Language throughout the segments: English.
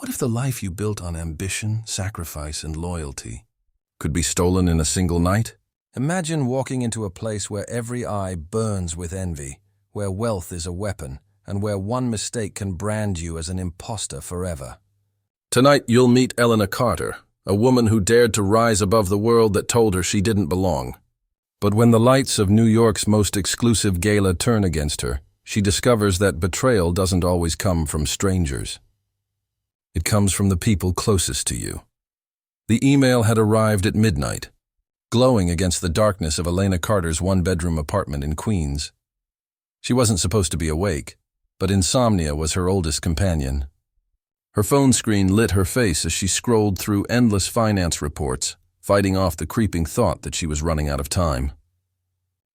What if the life you built on ambition, sacrifice, and loyalty could be stolen in a single night? Imagine walking into a place where every eye burns with envy, where wealth is a weapon, and where one mistake can brand you as an imposter forever. Tonight you'll meet Elena Carter, a woman who dared to rise above the world that told her she didn't belong. But when the lights of New York's most exclusive gala turn against her, she discovers that betrayal doesn't always come from strangers. It comes from the people closest to you. The email had arrived at midnight, glowing against the darkness of Elena Carter's one-bedroom apartment in Queens. She wasn't supposed to be awake, but insomnia was her oldest companion. Her phone screen lit her face as she scrolled through endless finance reports, fighting off the creeping thought that she was running out of time.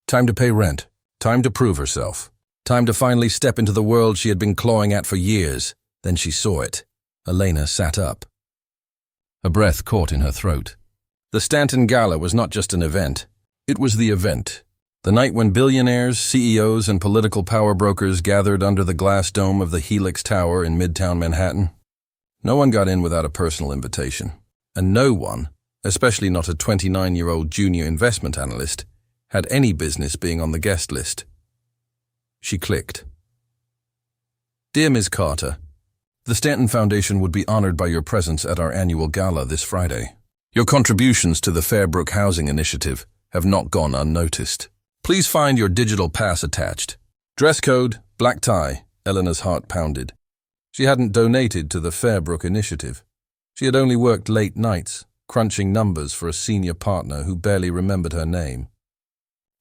Time to pay rent. Time to prove herself. Time to finally step into the world she had been clawing at for years. Then she saw it. Elena sat up. A breath caught in her throat. The Stanton Gala was not just an event. It was the event. The night when billionaires, CEOs, and political power brokers gathered under the glass dome of the Helix Tower in Midtown Manhattan. No one got in without a personal invitation. And no one, especially not a 29-year-old junior investment analyst, had any business being on the guest list. She clicked. Dear Ms. Carter, the Stanton Foundation would be honored by your presence at our annual gala this Friday. Your contributions to the Fairbrook Housing Initiative have not gone unnoticed. Please find your digital pass attached. Dress code, black tie. Elena's heart pounded. She hadn't donated to the Fairbrook Initiative. She had only worked late nights, crunching numbers for a senior partner who barely remembered her name.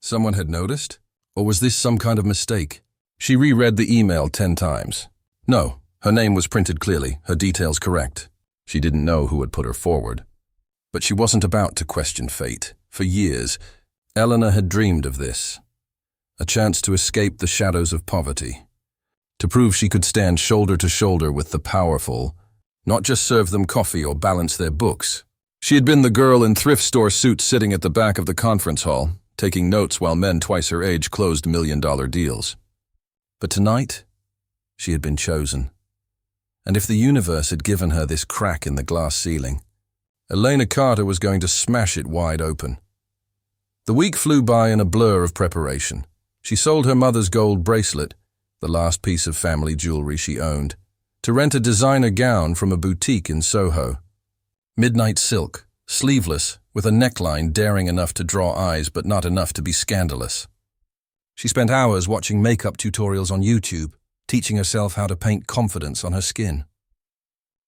Someone had noticed? Or was this some kind of mistake? She reread the email 10 times. No, her name was printed clearly, her details correct. She didn't know who had put her forward. But she wasn't about to question fate. For years, Elena had dreamed of this. A chance to escape the shadows of poverty. To prove she could stand shoulder to shoulder with the powerful, not just serve them coffee or balance their books. She had been the girl in thrift store suits sitting at the back of the conference hall, taking notes while men twice her age closed million-dollar deals. But tonight, she had been chosen. And if the universe had given her this crack in the glass ceiling, Elena Carter was going to smash it wide open. The week flew by in a blur of preparation. She sold her mother's gold bracelet, the last piece of family jewelry she owned, to rent a designer gown from a boutique in Soho. Midnight silk, sleeveless, with a neckline daring enough to draw eyes but not enough to be scandalous. She spent hours watching makeup tutorials on YouTube, teaching herself how to paint confidence on her skin.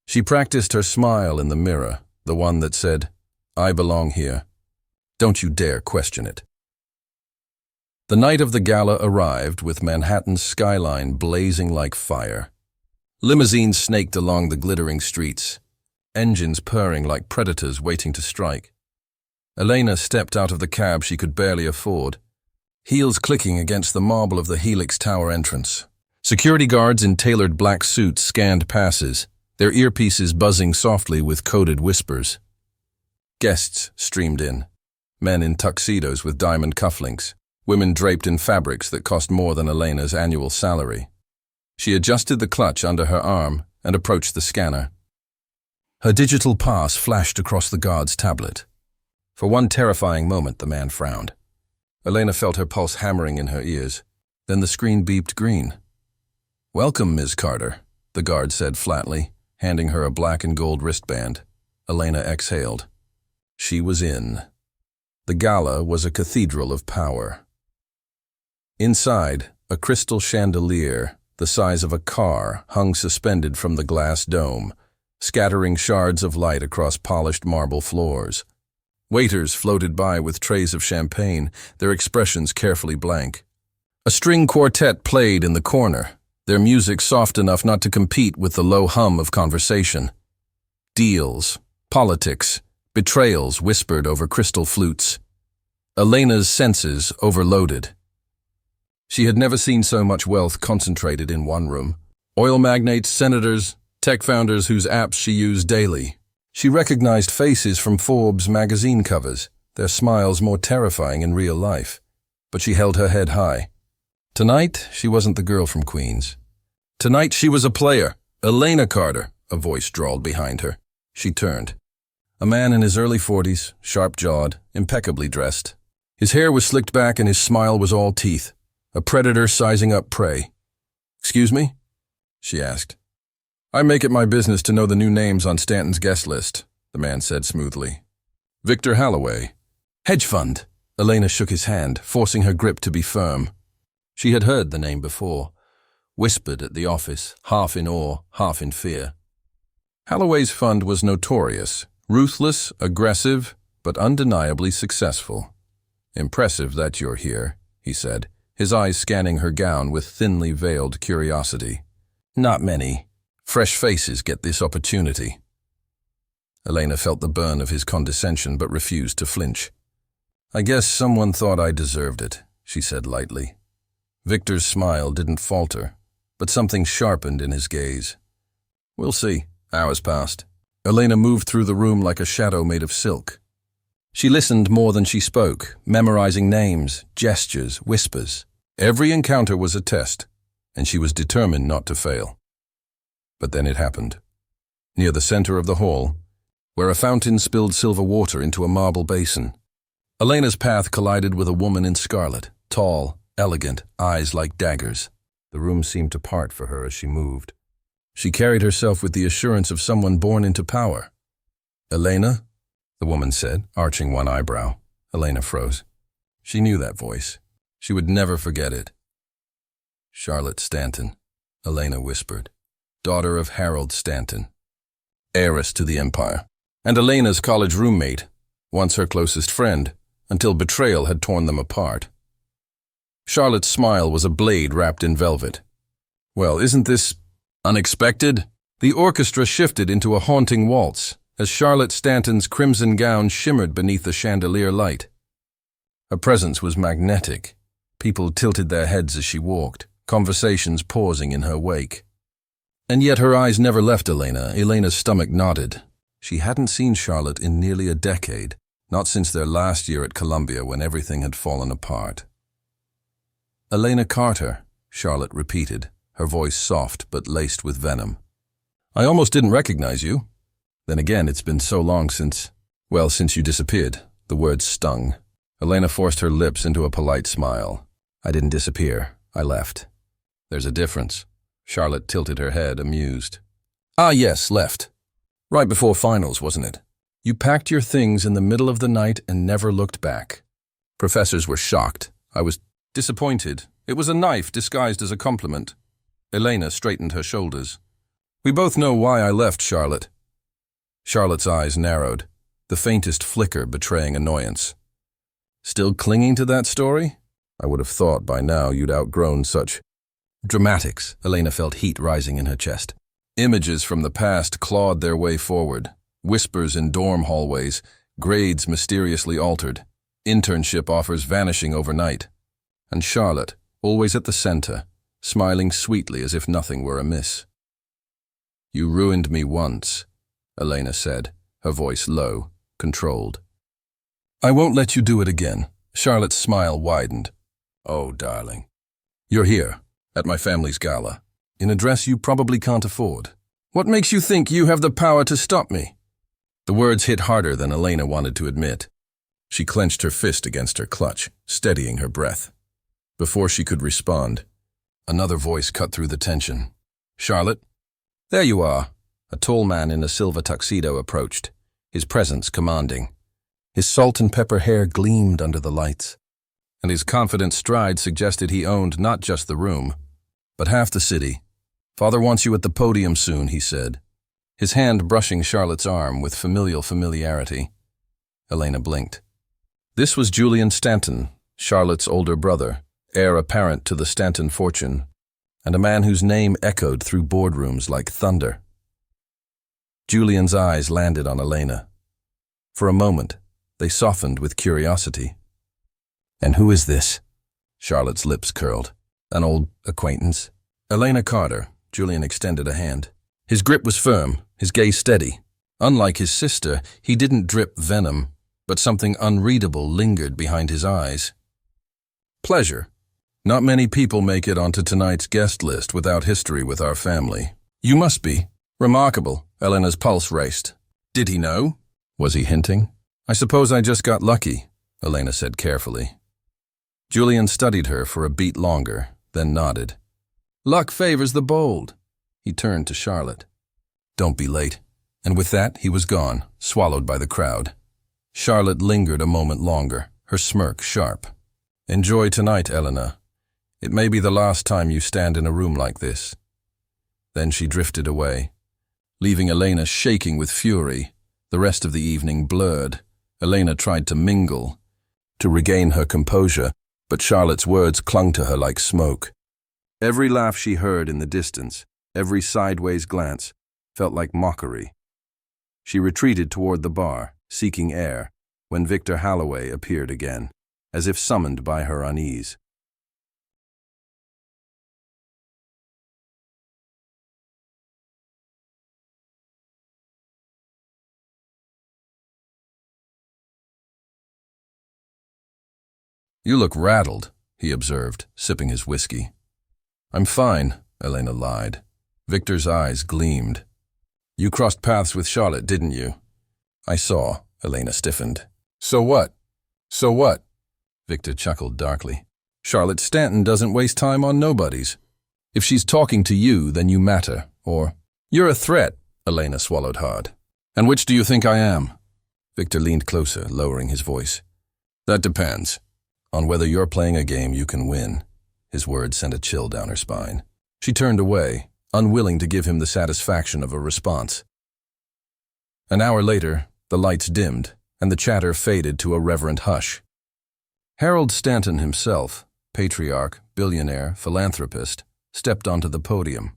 She practiced her smile in the mirror, the one that said, "I belong here. Don't you dare question it." The night of the gala arrived with Manhattan's skyline blazing like fire. Limousines snaked along the glittering streets, engines purring like predators waiting to strike. Elena stepped out of the cab she could barely afford, heels clicking against the marble of the Helix Tower entrance. Security guards in tailored black suits scanned passes, their earpieces buzzing softly with coded whispers. Guests streamed in, men in tuxedos with diamond cufflinks, women draped in fabrics that cost more than Elena's annual salary. She adjusted the clutch under her arm and approached the scanner. Her digital pass flashed across the guard's tablet. For one terrifying moment, the man frowned. Elena felt her pulse hammering in her ears. Then the screen beeped green. "Welcome, Ms. Carter," the guard said flatly, handing her a black and gold wristband. Elena exhaled. She was in. The gala was a cathedral of power. Inside, a crystal chandelier, the size of a car, hung suspended from the glass dome, scattering shards of light across polished marble floors. Waiters floated by with trays of champagne, their expressions carefully blank. A string quartet played in the corner, their music soft enough not to compete with the low hum of conversation. Deals, politics, betrayals whispered over crystal flutes. Elena's senses overloaded. She had never seen so much wealth concentrated in one room. Oil magnates, senators, tech founders whose apps she used daily. She recognized faces from Forbes magazine covers, their smiles more terrifying in real life. But she held her head high. Tonight, she wasn't the girl from Queens. Tonight, she was a player, Elena Carter, a voice drawled behind her. She turned. A man in his early 40s, sharp-jawed, impeccably dressed. His hair was slicked back and his smile was all teeth. A predator sizing up prey. "Excuse me?" she asked. "I make it my business to know the new names on Stanton's guest list," the man said smoothly. "Victor Halloway." "Hedge fund." Elena shook his hand, forcing her grip to be firm. She had heard the name before, whispered at the office, half in awe, half in fear. Halloway's fund was notorious, ruthless, aggressive, but undeniably successful. "Impressive that you're here," he said, his eyes scanning her gown with thinly veiled curiosity. "Not many fresh faces get this opportunity." Elena felt the burn of his condescension but refused to flinch. "I guess someone thought I deserved it," she said lightly. Victor's smile didn't falter, but something sharpened in his gaze. "We'll see." Hours passed. Elena moved through the room like a shadow made of silk. She listened more than she spoke, memorizing names, gestures, whispers. Every encounter was a test, and she was determined not to fail. But then it happened. Near the center of the hall, where a fountain spilled silver water into a marble basin, Elena's path collided with a woman in scarlet, tall, elegant, eyes like daggers. The room seemed to part for her as she moved. She carried herself with the assurance of someone born into power. "Elena?" the woman said, arching one eyebrow. Elena froze. She knew that voice. She would never forget it. "Charlotte Stanton," Elena whispered. "Daughter of Harold Stanton. Heiress to the empire. And Elena's college roommate, once her closest friend, until betrayal had torn them apart." Charlotte's smile was a blade wrapped in velvet. "Well, isn't this unexpected?" The orchestra shifted into a haunting waltz as Charlotte Stanton's crimson gown shimmered beneath the chandelier light. Her presence was magnetic. People tilted their heads as she walked, conversations pausing in her wake. And yet her eyes never left Elena. Elena's stomach nodded. She hadn't seen Charlotte in nearly a decade, not since their last year at Columbia when everything had fallen apart. "Elena Carter," Charlotte repeated, her voice soft but laced with venom. "I almost didn't recognize you. Then again, it's been so long since you disappeared." The words stung. Elena forced her lips into a polite smile. "I didn't disappear. I left." "There's a difference." Charlotte tilted her head, amused. "Ah, yes, left. Right before finals, wasn't it? You packed your things in the middle of the night and never looked back. Professors were shocked. I was disappointed. It was a knife disguised as a compliment." Elena straightened her shoulders. "We both know why I left, Charlotte." Charlotte's eyes narrowed, the faintest flicker betraying annoyance. "Still clinging to that story? I would have thought by now you'd outgrown such dramatics." Elena felt heat rising in her chest. Images from the past clawed their way forward. Whispers in dorm hallways, grades mysteriously altered, internship offers vanishing overnight. And Charlotte, always at the center, smiling sweetly as if nothing were amiss. "You ruined me once," Elena said, her voice low, controlled. "I won't let you do it again." Charlotte's smile widened. "Oh, darling. You're here, at my family's gala, in a dress you probably can't afford. What makes you think you have the power to stop me?" The words hit harder than Elena wanted to admit. She clenched her fist against her clutch, steadying her breath. Before she could respond, another voice cut through the tension. "Charlotte?" "There you are." A tall man in a silver tuxedo approached, his presence commanding. His salt and pepper hair gleamed under the lights, and his confident stride suggested he owned not just the room, but half the city. "Father wants you at the podium soon," he said, his hand brushing Charlotte's arm with familiarity. Elena blinked. This was Julian Stanton, Charlotte's older brother, heir apparent to the Stanton fortune, and a man whose name echoed through boardrooms like thunder. Julian's eyes landed on Elena. For a moment, they softened with curiosity. "And who is this?" Charlotte's lips curled. "An old acquaintance?" "Elena Carter." Julian extended a hand. His grip was firm, his gaze steady. Unlike his sister, he didn't drip venom, but something unreadable lingered behind his eyes. "Pleasure. Not many people make it onto tonight's guest list without history with our family. You must be. Remarkable. Elena's pulse raced. Did he know? Was he hinting? I suppose I just got lucky, Elena said carefully. Julian studied her for a beat longer, then nodded. Luck favors the bold. He turned to Charlotte. Don't be late. And with that, he was gone, swallowed by the crowd. Charlotte lingered a moment longer, her smirk sharp. Enjoy tonight, Elena. It may be the last time you stand in a room like this. Then she drifted away, leaving Elena shaking with fury. The rest of the evening blurred. Elena tried to mingle, to regain her composure, but Charlotte's words clung to her like smoke. Every laugh she heard in the distance, every sideways glance, felt like mockery. She retreated toward the bar, seeking air, when Victor Holloway appeared again, as if summoned by her unease. You look rattled, he observed, sipping his whiskey. I'm fine, Elena lied. Victor's eyes gleamed. You crossed paths with Charlotte, didn't you? I saw, Elena stiffened. So what? So what? Victor chuckled darkly. Charlotte Stanton doesn't waste time on nobodies. If she's talking to you, then you matter, or... You're a threat, Elena swallowed hard. And which do you think I am? Victor leaned closer, lowering his voice. That depends. On whether you're playing a game you can win. His words sent a chill down her spine. She turned away, unwilling to give him the satisfaction of a response. An hour later, the lights dimmed, and the chatter faded to a reverent hush. Harold Stanton himself, patriarch, billionaire, philanthropist, stepped onto the podium.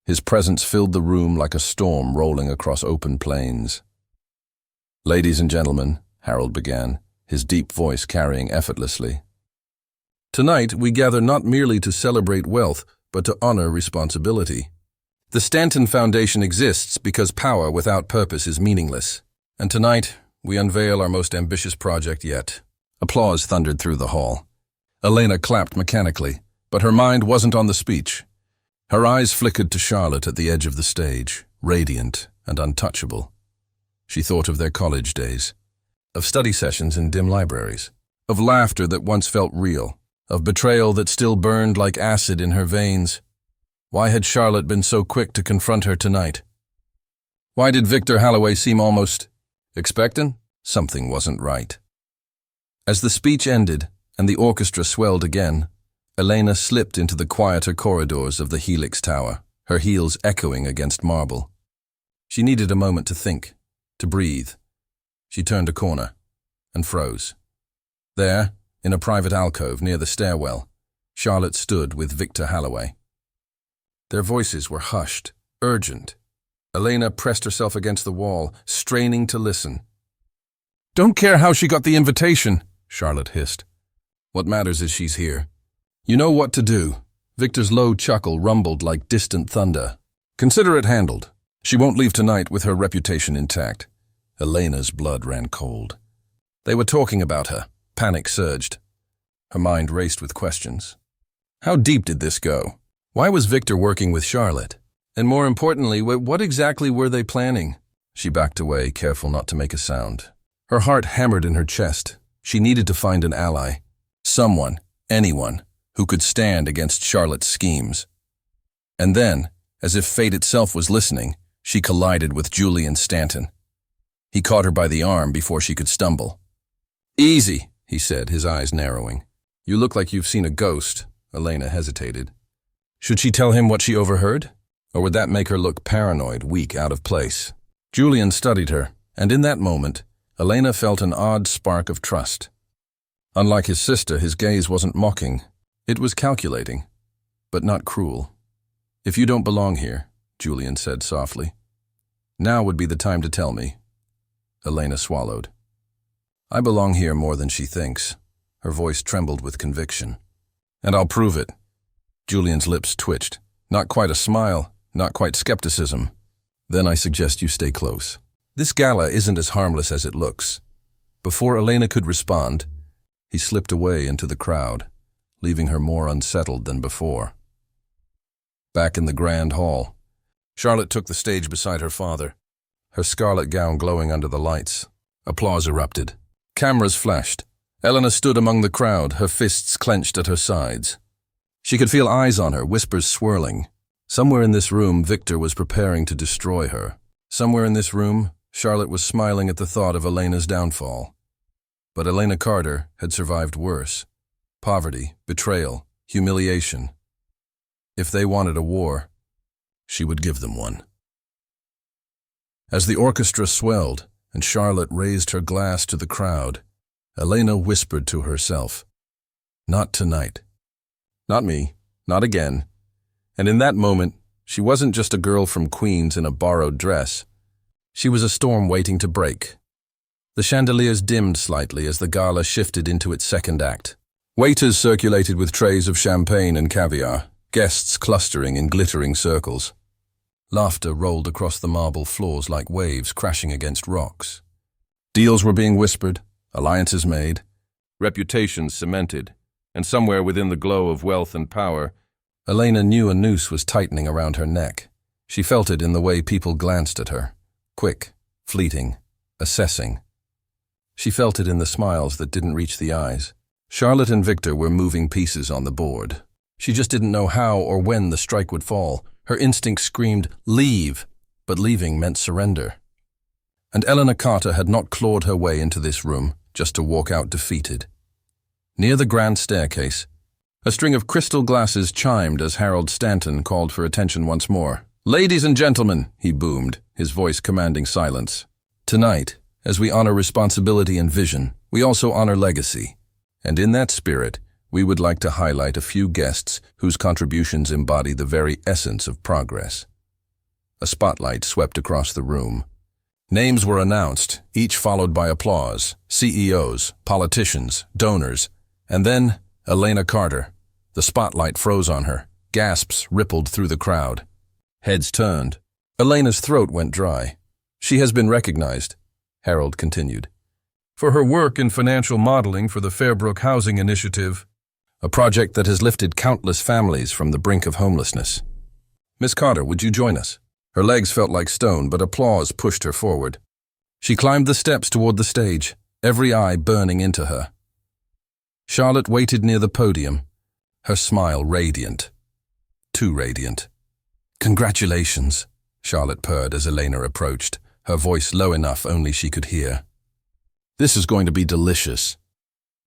His presence filled the room like a storm rolling across open plains. Ladies and gentlemen, Harold began, his deep voice carrying effortlessly. Tonight, we gather not merely to celebrate wealth, but to honor responsibility. The Stanton Foundation exists because power without purpose is meaningless. And tonight, we unveil our most ambitious project yet. Applause thundered through the hall. Elena clapped mechanically, but her mind wasn't on the speech. Her eyes flickered to Charlotte at the edge of the stage, radiant and untouchable. She thought of their college days, of study sessions in dim libraries, of laughter that once felt real, of betrayal that still burned like acid in her veins. Why had Charlotte been so quick to confront her tonight? Why did Victor Holloway seem almost expectant? Something wasn't right. As the speech ended and the orchestra swelled again, Elena slipped into the quieter corridors of the Helix Tower, her heels echoing against marble. She needed a moment to think, to breathe. She turned a corner and froze. There, in a private alcove near the stairwell, Charlotte stood with Victor Holloway. Their voices were hushed, urgent. Elena pressed herself against the wall, straining to listen. Don't care how she got the invitation, Charlotte hissed. What matters is she's here. You know what to do. Victor's low chuckle rumbled like distant thunder. Consider it handled. She won't leave tonight with her reputation intact. Elena's blood ran cold. They were talking about her. Panic surged. Her mind raced with questions. How deep did this go? Why was Victor working with Charlotte? And more importantly, what exactly were they planning? She backed away, careful not to make a sound. Her heart hammered in her chest. She needed to find an ally. Someone, anyone, who could stand against Charlotte's schemes. And then, as if fate itself was listening, she collided with Julian Stanton. He caught her by the arm before she could stumble. Easy, he said, his eyes narrowing. You look like you've seen a ghost. Elena hesitated. Should she tell him what she overheard? Or would that make her look paranoid, weak, out of place? Julian studied her, and in that moment, Elena felt an odd spark of trust. Unlike his sister, his gaze wasn't mocking. It was calculating, but not cruel. If you don't belong here, Julian said softly. Now would be the time to tell me. Elena swallowed. I belong here more than she thinks. Her voice trembled with conviction. And I'll prove it. Julian's lips twitched. Not quite a smile, not quite skepticism. Then I suggest you stay close. This gala isn't as harmless as it looks. Before Elena could respond, he slipped away into the crowd, leaving her more unsettled than before. Back in the grand hall, Charlotte took the stage beside her father, her scarlet gown glowing under the lights. Applause erupted. Cameras flashed. Elena stood among the crowd, her fists clenched at her sides. She could feel eyes on her, whispers swirling. Somewhere in this room, Victor was preparing to destroy her. Somewhere in this room, Charlotte was smiling at the thought of Elena's downfall. But Elena Carter had survived worse. Poverty, betrayal, humiliation. If they wanted a war, she would give them one. As the orchestra swelled and Charlotte raised her glass to the crowd, Elena whispered to herself, "Not tonight. Not me. Not again." And in that moment, she wasn't just a girl from Queens in a borrowed dress. She was a storm waiting to break. The chandeliers dimmed slightly as the gala shifted into its second act. Waiters circulated with trays of champagne and caviar, guests clustering in glittering circles. Laughter rolled across the marble floors like waves crashing against rocks. Deals were being whispered, alliances made, reputations cemented, and somewhere within the glow of wealth and power, Elena knew a noose was tightening around her neck. She felt it in the way people glanced at her. Quick, fleeting, assessing. She felt it in the smiles that didn't reach the eyes. Charlotte and Victor were moving pieces on the board. She just didn't know how or when the strike would fall. Her instinct screamed, "Leave!" But leaving meant surrender. And Elena Carter had not clawed her way into this room just to walk out defeated. Near the grand staircase, a string of crystal glasses chimed as Harold Stanton called for attention once more. "Ladies and gentlemen," he boomed, his voice commanding silence. "Tonight, as we honor responsibility and vision, we also honor legacy. And in that spirit, we would like to highlight a few guests whose contributions embody the very essence of progress." A spotlight swept across the room. Names were announced, each followed by applause. CEOs, politicians, donors, and then Elena Carter. The spotlight froze on her. Gasps rippled through the crowd. Heads turned. Elena's throat went dry. "She has been recognized," Harold continued, "for her work in financial modeling for the Fairbrook Housing Initiative, a project that has lifted countless families from the brink of homelessness. Miss Carter, would you join us?" Her legs felt like stone, but applause pushed her forward. She climbed the steps toward the stage, every eye burning into her. Charlotte waited near the podium, her smile radiant. Too radiant. "Congratulations," Charlotte purred as Elena approached, her voice low enough only she could hear. "This is going to be delicious."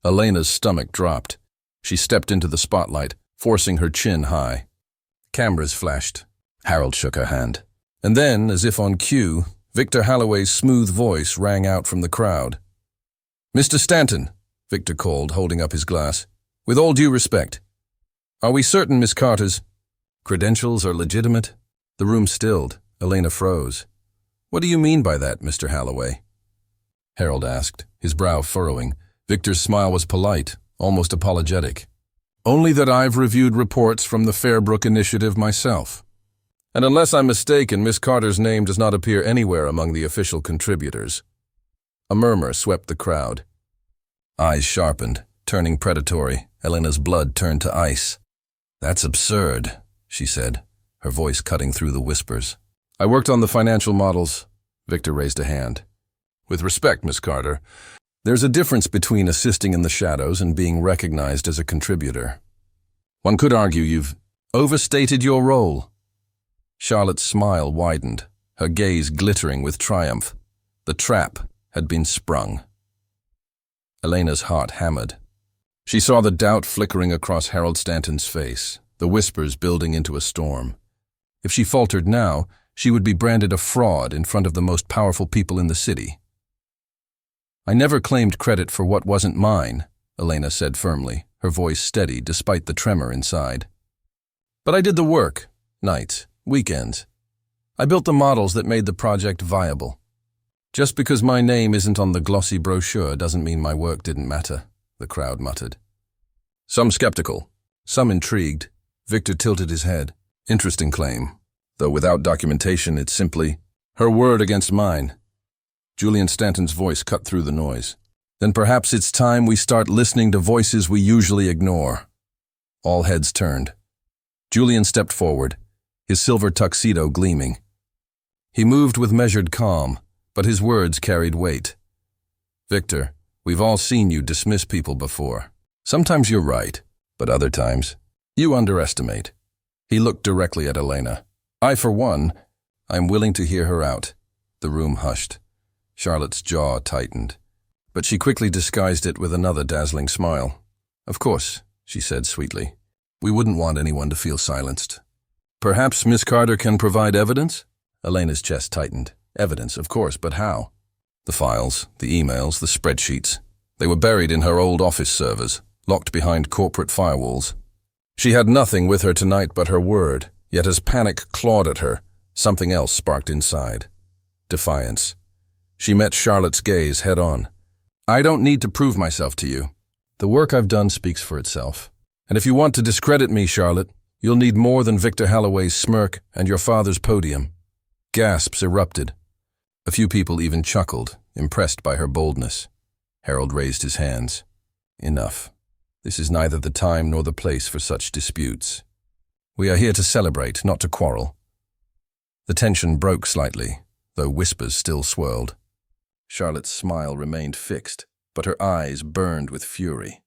Elena's stomach dropped. She stepped into the spotlight, forcing her chin high. Cameras flashed. Harold shook her hand. And then, as if on cue, Victor Halloway's smooth voice rang out from the crowd. "Mr. Stanton," Victor called, holding up his glass, "with all due respect, are we certain Miss Carter's credentials are legitimate?" The room stilled. Elena froze. "What do you mean by that, Mr. Halloway?" Harold asked, his brow furrowing. Victor's smile was polite, almost apologetic. "Only that I've reviewed reports from the Fairbrook Initiative myself. And unless I'm mistaken, Miss Carter's name does not appear anywhere among the official contributors." A murmur swept the crowd. Eyes sharpened, turning predatory. Elena's blood turned to ice. "That's absurd," she said, her voice cutting through the whispers. "I worked on the financial models." Victor raised a hand. "With respect, Miss Carter, there's a difference between assisting in the shadows and being recognized as a contributor. One could argue you've overstated your role." Charlotte's smile widened, her gaze glittering with triumph. The trap had been sprung. Elena's heart hammered. She saw the doubt flickering across Harold Stanton's face, the whispers building into a storm. If she faltered now, she would be branded a fraud in front of the most powerful people in the city. "I never claimed credit for what wasn't mine," Elena said firmly, her voice steady despite the tremor inside. "But I did the work, nights, weekends. I built the models that made the project viable. Just because my name isn't on the glossy brochure doesn't mean my work didn't matter," the crowd muttered. Some skeptical, some intrigued. Victor tilted his head. "Interesting claim. Though without documentation, it's simply her word against mine." Julian Stanton's voice cut through the noise. "Then perhaps it's time we start listening to voices we usually ignore." All heads turned. Julian stepped forward, his silver tuxedo gleaming. He moved with measured calm, but his words carried weight. "Victor, we've all seen you dismiss people before. Sometimes you're right, but other times you underestimate." He looked directly at Elena. "I, for one, I'm willing to hear her out." The room hushed. Charlotte's jaw tightened, but she quickly disguised it with another dazzling smile. "Of course," she said sweetly. "We wouldn't want anyone to feel silenced." "Perhaps Miss Carter can provide evidence?" Elena's chest tightened. "Evidence, of course, but how?" "The files, the emails, the spreadsheets. They were buried in her old office servers, locked behind corporate firewalls. She had nothing with her tonight but her word, yet as panic clawed at her, something else sparked inside. Defiance. She met Charlotte's gaze head-on. "I don't need to prove myself to you. The work I've done speaks for itself. And if you want to discredit me, Charlotte, you'll need more than Victor Halloway's smirk and your father's podium." Gasps erupted. A few people even chuckled, impressed by her boldness. Harold raised his hands. "Enough. This is neither the time nor the place for such disputes. We are here to celebrate, not to quarrel." The tension broke slightly, though whispers still swirled. Charlotte's smile remained fixed, but her eyes burned with fury.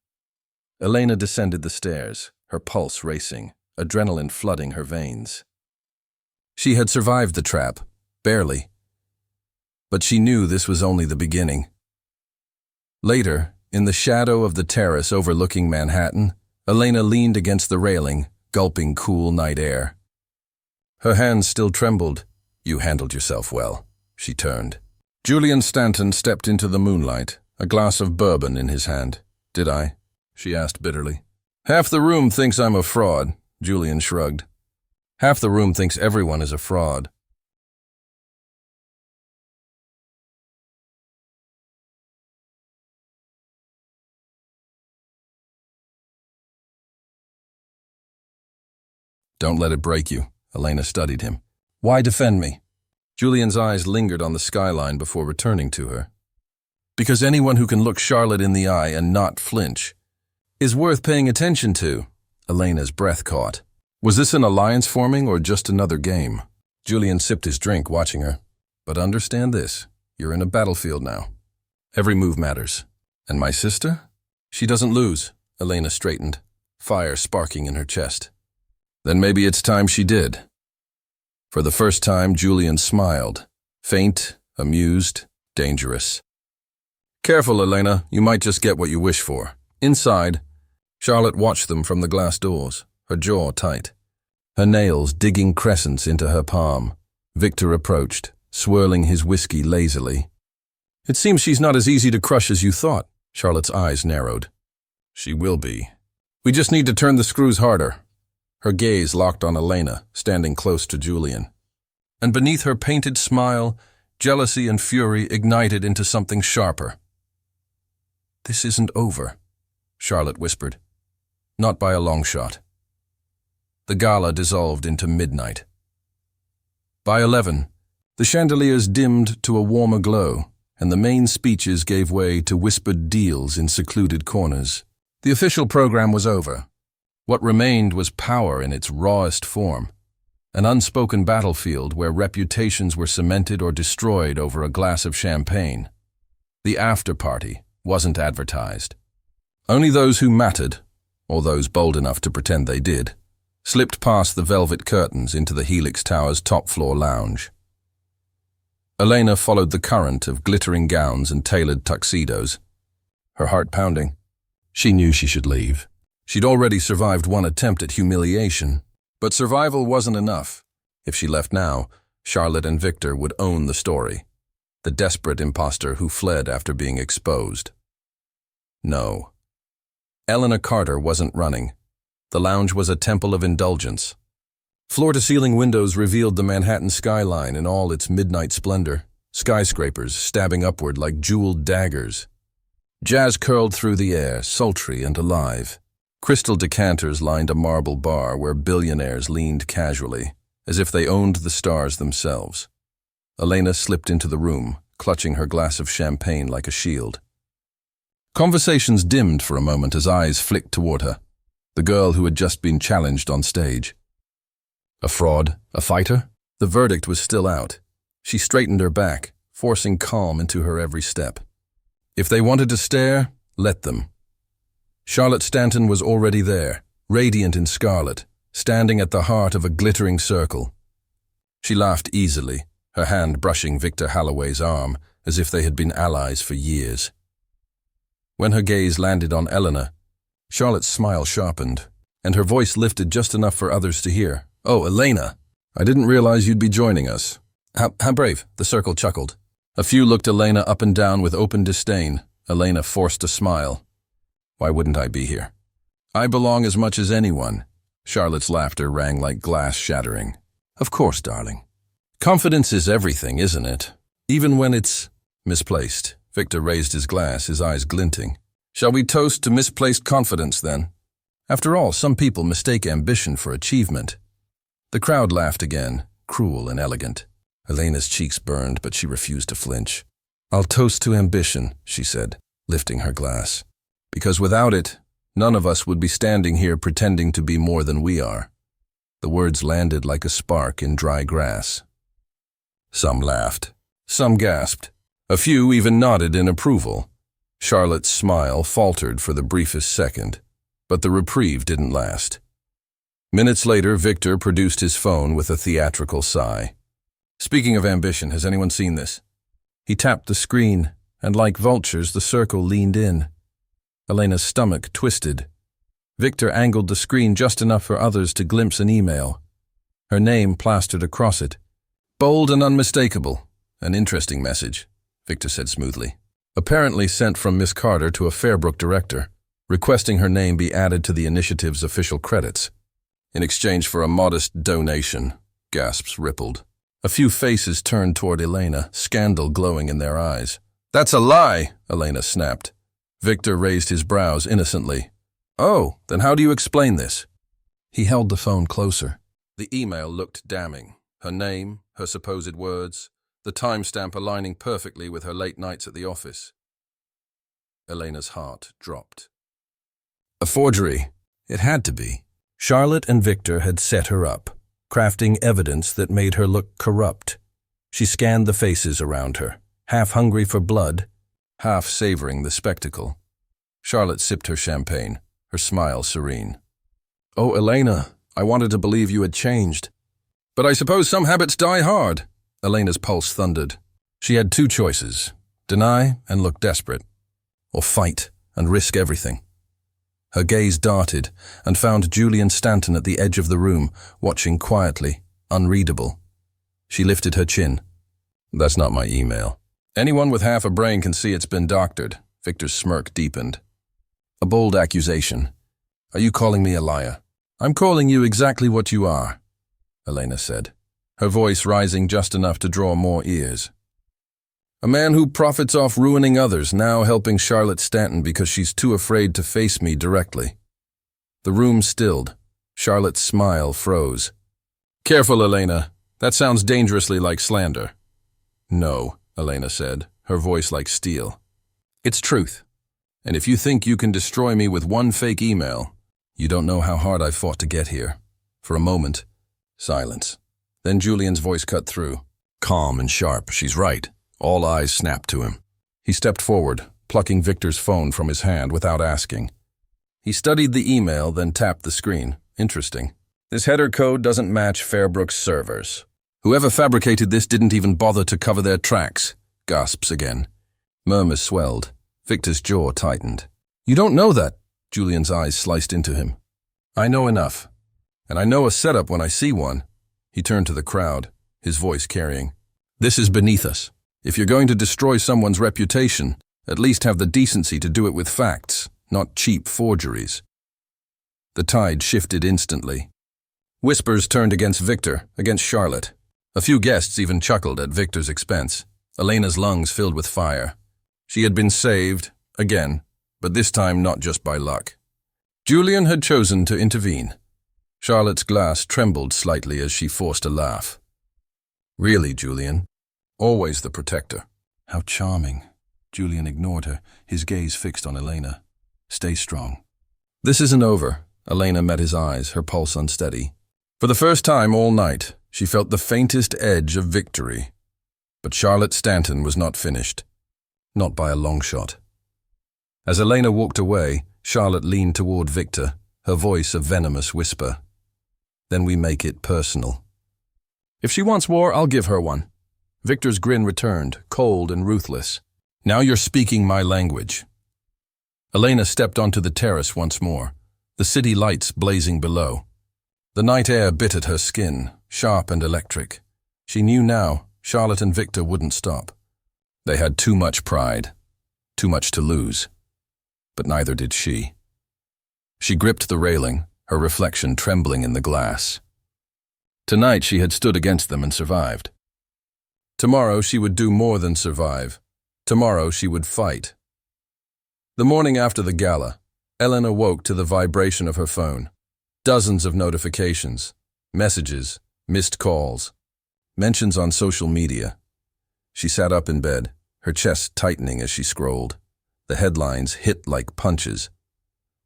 Elena descended the stairs, her pulse racing, adrenaline flooding her veins. She had survived the trap, barely. But she knew this was only the beginning. Later, in the shadow of the terrace overlooking Manhattan, Elena leaned against the railing, gulping cool night air. Her hands still trembled. "You handled yourself well." She turned. Julian Stanton stepped into the moonlight, a glass of bourbon in his hand. "Did I?" she asked bitterly. "Half the room thinks I'm a fraud," Julian shrugged. "Half the room thinks everyone is a fraud." "Don't let it break you," Elena studied him. "Why defend me?" Julian's eyes lingered on the skyline before returning to her. "Because anyone who can look Charlotte in the eye and not flinch is worth paying attention to." Elena's breath caught. Was this an alliance forming or just another game? Julian sipped his drink, watching her. "But understand this, you're in a battlefield now. Every move matters. And my sister? She doesn't lose." Elena straightened, fire sparking in her chest. "Then maybe it's time she did." For the first time, Julian smiled. Faint, amused, dangerous. "Careful, Elena, you might just get what you wish for." Inside, Charlotte watched them from the glass doors, her jaw tight, her nails digging crescents into her palm. Victor approached, swirling his whiskey lazily. "It seems she's not as easy to crush as you thought." Charlotte's eyes narrowed. "She will be. We just need to turn the screws harder." Her gaze locked on Elena, standing close to Julian. And beneath her painted smile, jealousy and fury ignited into something sharper. "This isn't over," Charlotte whispered. "Not by a long shot." The gala dissolved into midnight. By 11, the chandeliers dimmed to a warmer glow, and the main speeches gave way to whispered deals in secluded corners. The official program was over. What remained was power in its rawest form, an unspoken battlefield where reputations were cemented or destroyed over a glass of champagne. The after-party wasn't advertised. Only those who mattered, or those bold enough to pretend they did, slipped past the velvet curtains into the Helix Tower's top-floor lounge. Elena followed the current of glittering gowns and tailored tuxedos, her heart pounding. She knew she should leave. She'd already survived one attempt at humiliation, but survival wasn't enough. If she left now, Charlotte and Victor would own the story, the desperate imposter who fled after being exposed. No. Elena Carter wasn't running. The lounge was a temple of indulgence. Floor-to-ceiling windows revealed the Manhattan skyline in all its midnight splendor, skyscrapers stabbing upward like jeweled daggers. Jazz curled through the air, sultry and alive. Crystal decanters lined a marble bar where billionaires leaned casually, as if they owned the stars themselves. Elena slipped into the room, clutching her glass of champagne like a shield. Conversations dimmed for a moment as eyes flicked toward her, the girl who had just been challenged on stage. A fraud? A fighter? The verdict was still out. She straightened her back, forcing calm into her every step. If they wanted to stare, let them. Charlotte Stanton was already there, radiant in scarlet, standing at the heart of a glittering circle. She laughed easily, her hand brushing Victor Holloway's arm, as if they had been allies for years. When her gaze landed on Elena, Charlotte's smile sharpened, and her voice lifted just enough for others to hear. "Oh, Elena, I didn't realize you'd be joining us." How brave," the circle chuckled. A few looked Elena up and down with open disdain. Elena forced a smile. "Why wouldn't I be here? I belong as much as anyone." Charlotte's laughter rang like glass shattering. "Of course, darling. Confidence is everything, isn't it? Even when it's misplaced." Victor raised his glass, his eyes glinting. "Shall we toast to misplaced confidence, then? After all, some people mistake ambition for achievement." The crowd laughed again, cruel and elegant. Elena's cheeks burned, but she refused to flinch. "I'll toast to ambition," she said, lifting her glass. "Because without it, none of us would be standing here pretending to be more than we are." The words landed like a spark in dry grass. Some laughed. Some gasped. A few even nodded in approval. Charlotte's smile faltered for the briefest second, but the reprieve didn't last. Minutes later, Victor produced his phone with a theatrical sigh. "Speaking of ambition, has anyone seen this?" He tapped the screen, and like vultures, the circle leaned in. Elena's stomach twisted. Victor angled the screen just enough for others to glimpse an email. Her name plastered across it. "Bold and unmistakable. An interesting message," Victor said smoothly. "Apparently sent from Miss Carter to a Fairbrook director, requesting her name be added to the initiative's official credits. In exchange for a modest donation." Gasps rippled. A few faces turned toward Elena, scandal glowing in their eyes. "That's a lie," Elena snapped. Victor raised his brows innocently. "Oh, then how do you explain this?" He held the phone closer. The email looked damning. Her name, her supposed words, the timestamp aligning perfectly with her late nights at the office. Elena's heart dropped. A forgery. It had to be. Charlotte and Victor had set her up, crafting evidence that made her look corrupt. She scanned the faces around her, half hungry for blood, half savoring the spectacle. Charlotte sipped her champagne, her smile serene. "Oh, Elena, I wanted to believe you had changed. But I suppose some habits die hard." Elena's pulse thundered. She had two choices: deny and look desperate, or fight and risk everything. Her gaze darted and found Julian Stanton at the edge of the room, watching quietly, unreadable. She lifted her chin. "That's not my email." "Anyone with half a brain can see it's been doctored." Victor's smirk deepened. "A bold accusation. Are you calling me a liar?" "I'm calling you exactly what you are," Elena said, her voice rising just enough to draw more ears. "A man who profits off ruining others, now helping Charlotte Stanton because she's too afraid to face me directly." The room stilled. Charlotte's smile froze. "Careful, Elena. That sounds dangerously like slander." "No," Elena said, her voice like steel. "It's truth. And if you think you can destroy me with one fake email, you don't know how hard I fought to get here." For a moment, silence. Then Julian's voice cut through. Calm and sharp. "She's right." All eyes snapped to him. He stepped forward, plucking Victor's phone from his hand without asking. He studied the email, then tapped the screen. Interesting. "This header code doesn't match Fairbrook's servers. Whoever fabricated this didn't even bother to cover their tracks." Gasps again. Murmurs swelled. Victor's jaw tightened. "You don't know that." Julian's eyes sliced into him. "I know enough. And I know a setup when I see one." He turned to the crowd, his voice carrying. "This is beneath us. If you're going to destroy someone's reputation, at least have the decency to do it with facts, not cheap forgeries." The tide shifted instantly. Whispers turned against Victor, against Charlotte. A few guests even chuckled at Victor's expense. Elena's lungs filled with fire. She had been saved, again, but this time not just by luck. Julian had chosen to intervene. Charlotte's glass trembled slightly as she forced a laugh. "Really, Julian? Always the protector." "How charming." Julian ignored her, his gaze fixed on Elena. "Stay strong." "This isn't over." Elena met his eyes, her pulse unsteady. For the first time all night, she felt the faintest edge of victory. But Charlotte Stanton was not finished. Not by a long shot. As Elena walked away, Charlotte leaned toward Victor, her voice a venomous whisper. Then we make it personal. If she wants war, I'll give her one. Victor's grin returned, cold and ruthless. Now you're speaking my language. Elena stepped onto the terrace once more, the city lights blazing below. The night air bit at her skin, sharp and electric. She knew now Charlotte and Victor wouldn't stop. They had too much pride, too much to lose. But neither did she. She gripped the railing, her reflection trembling in the glass. Tonight she had stood against them and survived. Tomorrow she would do more than survive. Tomorrow she would fight. The morning after the gala, Elena woke to the vibration of her phone. Dozens of notifications, messages, missed calls, mentions on social media. She sat up in bed, her chest tightening as she scrolled. The headlines hit like punches.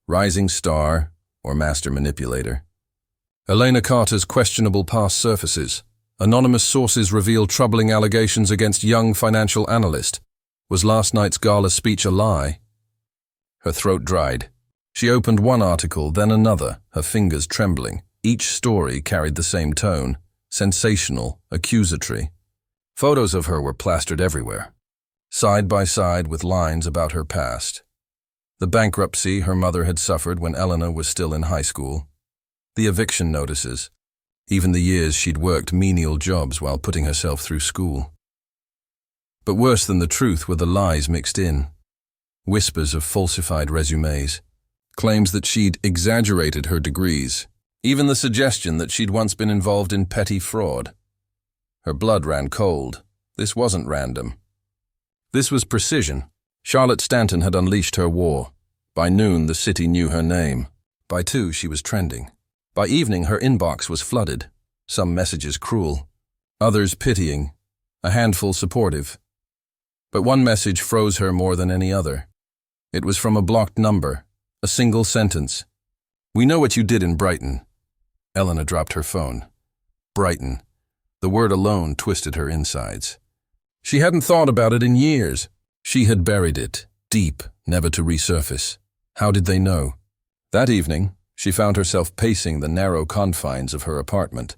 Rising star or master manipulator. Elena Carter's questionable past surfaces. Anonymous sources reveal troubling allegations against young financial analyst. Was last night's gala speech a lie? Her throat dried. She opened one article, then another, her fingers trembling. Each story carried the same tone, sensational, accusatory. Photos of her were plastered everywhere, side by side with lines about her past. The bankruptcy her mother had suffered when Elena was still in high school. The eviction notices. Even the years she'd worked menial jobs while putting herself through school. But worse than the truth were the lies mixed in. Whispers of falsified resumes. Claims that she'd exaggerated her degrees. Even the suggestion that she'd once been involved in petty fraud. Her blood ran cold. This wasn't random. This was precision. Charlotte Stanton had unleashed her war. By noon, the city knew her name. By 2, she was trending. By evening, her inbox was flooded. Some messages cruel, others pitying, a handful supportive. But one message froze her more than any other. It was from a blocked number, a single sentence. "We know what you did in Brighton." Elena dropped her phone. Brighton. The word alone twisted her insides. She hadn't thought about it in years. She had buried it, deep, never to resurface. How did they know? That evening, she found herself pacing the narrow confines of her apartment.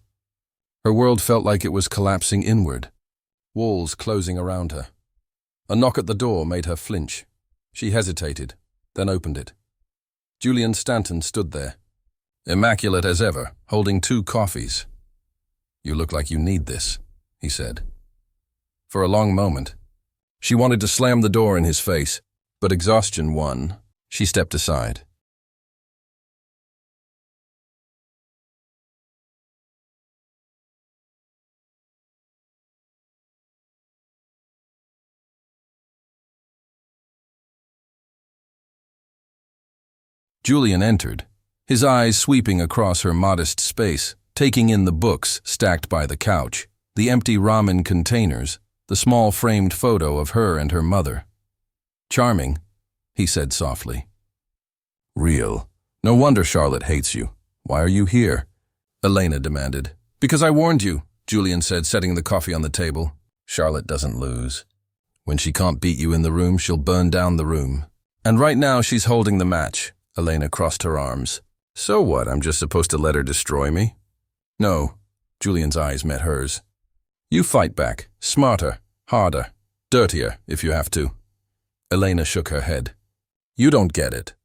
Her world felt like it was collapsing inward, walls closing around her. A knock at the door made her flinch. She hesitated, then opened it. Julian Stanton stood there, immaculate as ever, holding 2 coffees. "You look like you need this," he said. For a long moment, she wanted to slam the door in his face, but exhaustion won. She stepped aside. Julian entered, his eyes sweeping across her modest space, taking in the books stacked by the couch, the empty ramen containers, the small framed photo of her and her mother. "Charming," he said softly. "Real. No wonder Charlotte hates you. Why are you here?" Elena demanded. "Because I warned you," Julian said, setting the coffee on the table. "Charlotte doesn't lose. When she can't beat you in the room, she'll burn down the room. And right now she's holding the match." Elena crossed her arms. "So what, I'm just supposed to let her destroy me?" "No." Julian's eyes met hers. "You fight back. Smarter, harder, dirtier, if you have to." Elena shook her head. "You don't get it."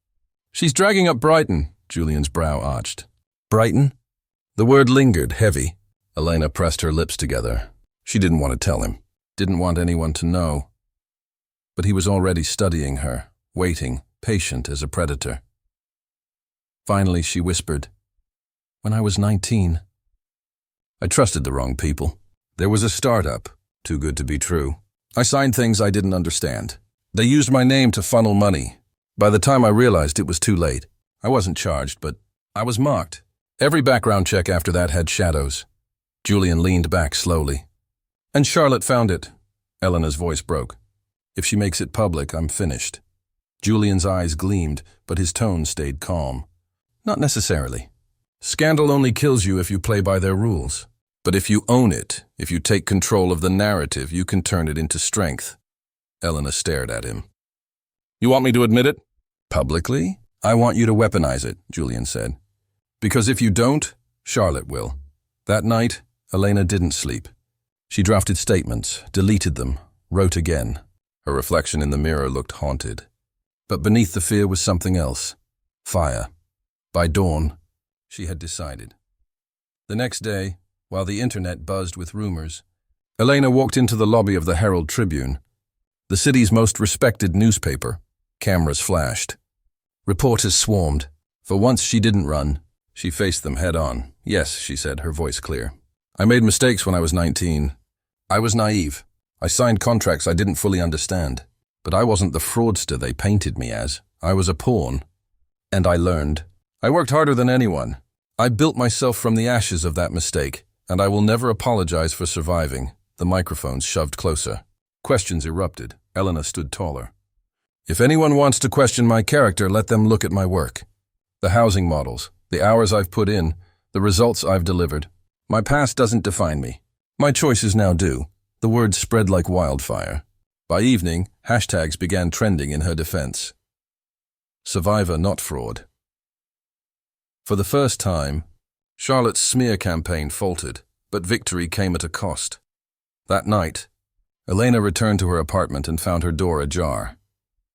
"She's dragging up Brighton," Julian's brow arched. "Brighton?" The word lingered, heavy. Elena pressed her lips together. She didn't want to tell him, didn't want anyone to know. But he was already studying her, waiting, patient as a predator. Finally, she whispered, "When I was 19. I trusted the wrong people. There was a startup, too good to be true. I signed things I didn't understand. They used my name to funnel money. By the time I realized it was too late. I wasn't charged, but I was mocked. Every background check after that had shadows." Julian leaned back slowly. "And Charlotte found it." Elena's voice broke. "If she makes it public, I'm finished." Julian's eyes gleamed, but his tone stayed calm. "Not necessarily. Scandal only kills you if you play by their rules. But if you own it, if you take control of the narrative, you can turn it into strength. Elena stared at him. You want me to admit it? Publicly? I want you to weaponize it, Julian said. Because if you don't, Charlotte will. That night, Elena didn't sleep. She drafted statements, deleted them, wrote again. Her reflection in the mirror looked haunted. But beneath the fear was something else. Fire. By dawn, she had decided. The next day, while the internet buzzed with rumors, Elena walked into the lobby of the Herald Tribune, the city's most respected newspaper. Cameras flashed. Reporters swarmed. For once she didn't run. She faced them head on. Yes, she said, her voice clear. I made mistakes when I was 19. I was naive. I signed contracts I didn't fully understand. But I wasn't the fraudster they painted me as. I was a pawn. And I learned. I worked harder than anyone. I built myself from the ashes of that mistake, and I will never apologize for surviving. The microphones shoved closer. Questions erupted. Elena stood taller. If anyone wants to question my character, let them look at my work. The housing models, the hours I've put in, the results I've delivered. My past doesn't define me. My choices now do. The words spread like wildfire. By evening, hashtags began trending in her defense. Survivor, not fraud. For the first time, Charlotte's smear campaign faltered, but victory came at a cost. That night, Elena returned to her apartment and found her door ajar.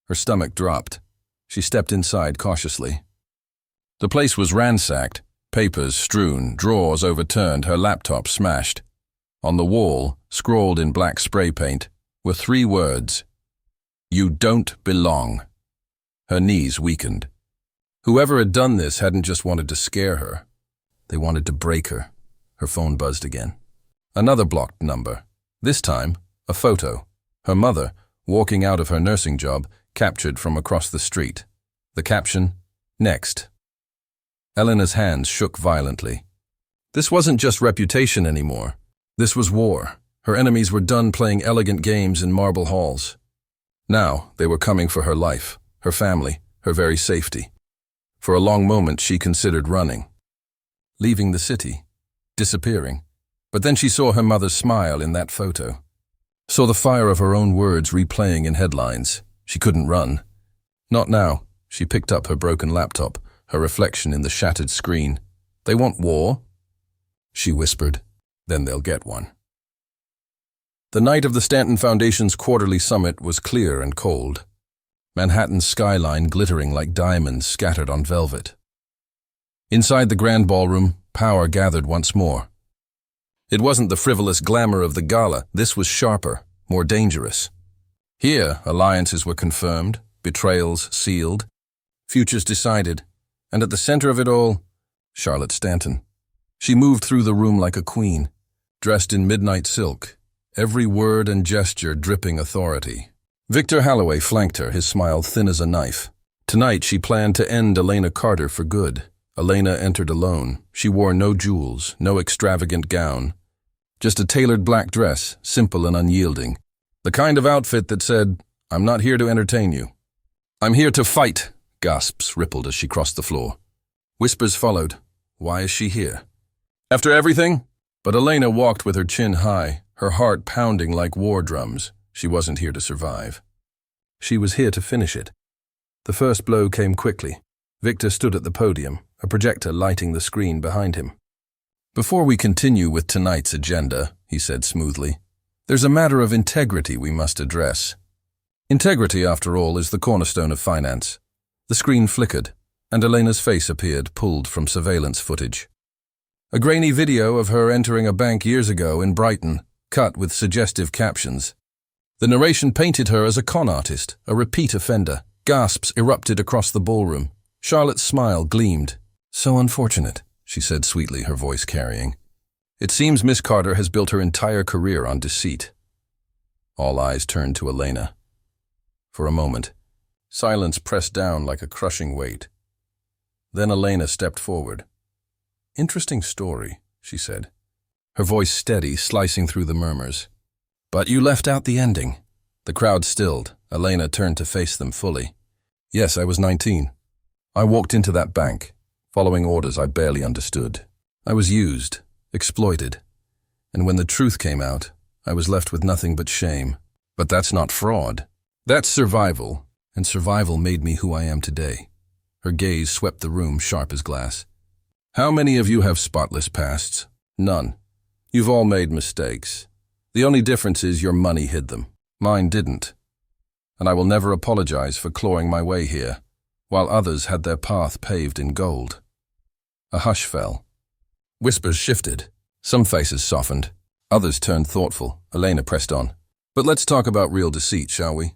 Her stomach dropped. She stepped inside cautiously. The place was ransacked, papers strewn, drawers overturned, her laptop smashed. On the wall, scrawled in black spray paint, were 3 words. You don't belong. Her knees weakened. Whoever had done this hadn't just wanted to scare her. They wanted to break her. Her phone buzzed again. Another blocked number. This time, a photo. Her mother, walking out of her nursing job, captured from across the street. The caption, Next. Elena's hands shook violently. This wasn't just reputation anymore. This was war. Her enemies were done playing elegant games in marble halls. Now they were coming for her life, her family, her very safety. For a long moment she considered running. Leaving the city. Disappearing. But then she saw her mother's smile in that photo. Saw the fire of her own words replaying in headlines. She couldn't run. Not now. She picked up her broken laptop, her reflection in the shattered screen. They want war? She whispered. Then they'll get one. The night of the Stanton Foundation's quarterly summit was clear and cold. Manhattan's skyline glittering like diamonds scattered on velvet. Inside the grand ballroom, power gathered once more. It wasn't the frivolous glamour of the gala. This was sharper, more dangerous. Here, alliances were confirmed, betrayals sealed, futures decided, and at the center of it all, Charlotte Stanton. She moved through the room like a queen, dressed in midnight silk, every word and gesture dripping authority. Victor Holloway flanked her, his smile thin as a knife. Tonight she planned to end Elena Carter for good. Elena entered alone. She wore no jewels, no extravagant gown. Just a tailored black dress, simple and unyielding. The kind of outfit that said, I'm not here to entertain you. I'm here to fight, gasps rippled as she crossed the floor. Whispers followed. Why is she here? After everything? But Elena walked with her chin high, her heart pounding like war drums. She wasn't here to survive. She was here to finish it. The first blow came quickly. Victor stood at the podium, a projector lighting the screen behind him. Before we continue with tonight's agenda, he said smoothly, there's a matter of integrity we must address. Integrity, after all, is the cornerstone of finance. The screen flickered, and Elena's face appeared, pulled from surveillance footage. A grainy video of her entering a bank years ago in Brighton, cut with suggestive captions. The narration painted her as a con artist, a repeat offender. Gasps erupted across the ballroom. Charlotte's smile gleamed. So unfortunate, she said sweetly, her voice carrying. It seems Miss Carter has built her entire career on deceit. All eyes turned to Elena. For a moment, silence pressed down like a crushing weight. Then Elena stepped forward. Interesting story, she said, her voice steady, slicing through the murmurs. But you left out the ending. The crowd stilled. Elena turned to face them fully. Yes, I was 19. I walked into that bank. Following orders I barely understood. I was used, exploited, and when the truth came out, I was left with nothing but shame. But that's not fraud. That's survival, and survival made me who I am today. Her gaze swept the room sharp as glass. How many of you have spotless pasts? None. You've all made mistakes. The only difference is your money hid them. Mine didn't. And I will never apologize for clawing my way here, while others had their path paved in gold. A hush fell. Whispers shifted. Some faces softened. Others turned thoughtful. Elena pressed on. But let's talk about real deceit, shall we?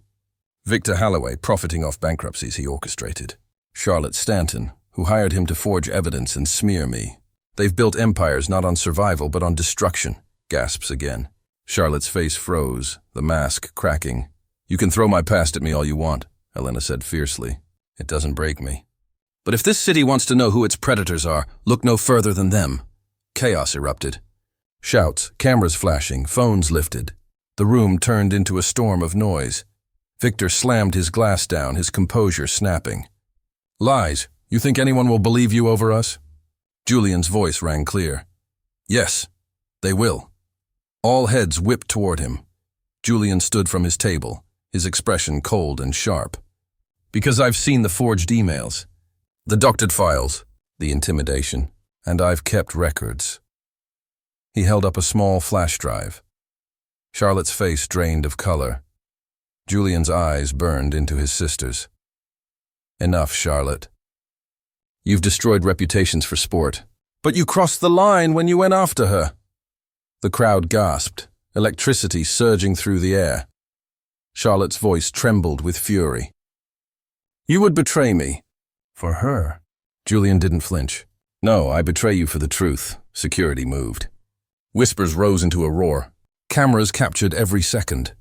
Victor Holloway, profiting off bankruptcies he orchestrated. Charlotte Stanton, who hired him to forge evidence and smear me. They've built empires not on survival but on destruction, gasps again. Charlotte's face froze, the mask cracking. You can throw my past at me all you want, Elena said fiercely. It doesn't break me. But if this city wants to know who its predators are, look no further than them. Chaos erupted. Shouts, cameras flashing, phones lifted. The room turned into a storm of noise. Victor slammed his glass down, his composure snapping. Lies. You think anyone will believe you over us? Julian's voice rang clear. Yes, they will. All heads whipped toward him. Julian stood from his table, his expression cold and sharp. Because I've seen the forged emails, the doctored files, the intimidation, and I've kept records. He held up a small flash drive. Charlotte's face drained of color. Julian's eyes burned into his sister's. Enough, Charlotte. You've destroyed reputations for sport, but you crossed the line when you went after her. The crowd gasped, electricity surging through the air. Charlotte's voice trembled with fury. You would betray me. For her. Julian didn't flinch. No, I betray you for the truth. Security moved. Whispers rose into a roar. Cameras captured every second.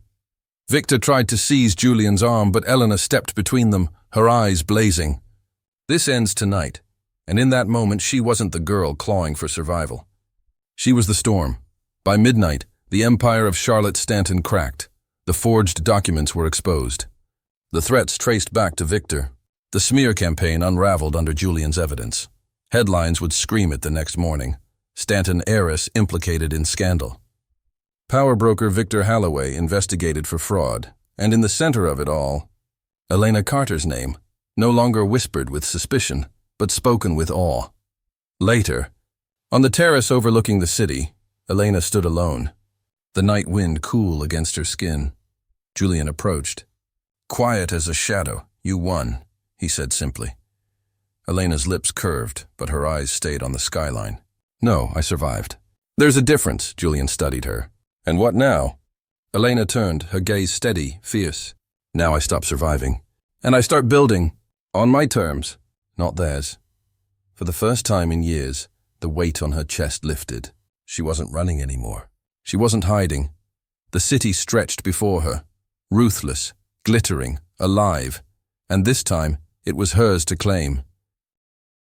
Victor tried to seize Julian's arm, but Elena stepped between them, her eyes blazing. This ends tonight, and in that moment she wasn't the girl clawing for survival. She was the storm. By midnight, the empire of Charlotte Stanton cracked. The forged documents were exposed. The threats traced back to Victor. The smear campaign unraveled under Julian's evidence. Headlines would scream it the next morning. Stanton heiress implicated in scandal. Power broker Victor Holloway investigated for fraud, and in the center of it all, Elena Carter's name, no longer whispered with suspicion, but spoken with awe. Later, on the terrace overlooking the city, Elena stood alone, the night wind cool against her skin. Julian approached. Quiet as a shadow, you won, he said simply. Elena's lips curved, but her eyes stayed on the skyline. No, I survived. There's a difference, Julian studied her. And what now? Elena turned, her gaze steady, fierce. Now I stop surviving. And I start building, on my terms, not theirs. For the first time in years, the weight on her chest lifted. She wasn't running anymore. She wasn't hiding. The city stretched before her, ruthless, glittering, alive, and this time it was hers to claim.